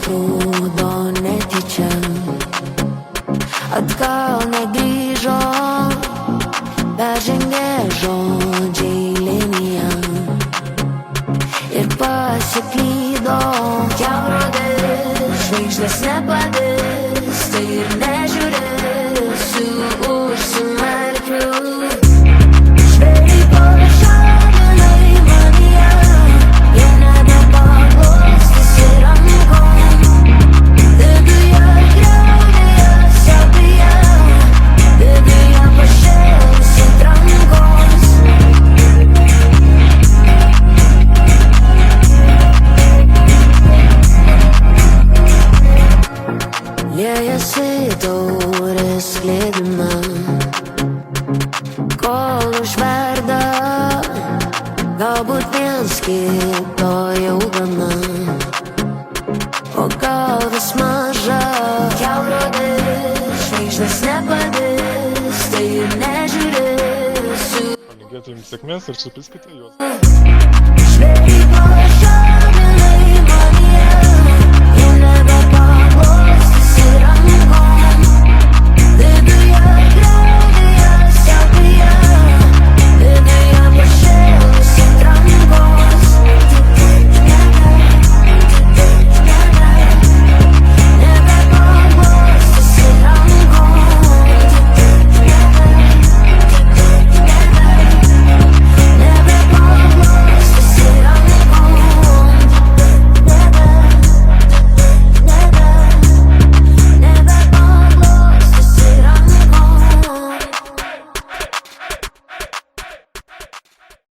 išprūdo netyčia. Atgal negrįžo, peržengė žodžiai liniją ir pasiklydo. Kelrodės žvaigždės nepadės, tai ir nežiūrėsiu užsimerkiu. Žvėriai pašalinai manyje, jie nebepaglostysi rankom. Viduje griaudėja savyje, viduje pašėlusi trankos. Liejasi taurės klėdime, kol užverda, galbūt viens kito jau gana, o gal vis maža. Kelrodės žvaigždės nepadės, tai ir nežiūrėsiu. Palinkėtų jums sėkmės ir supiskite juos. Žvėriai pašalinai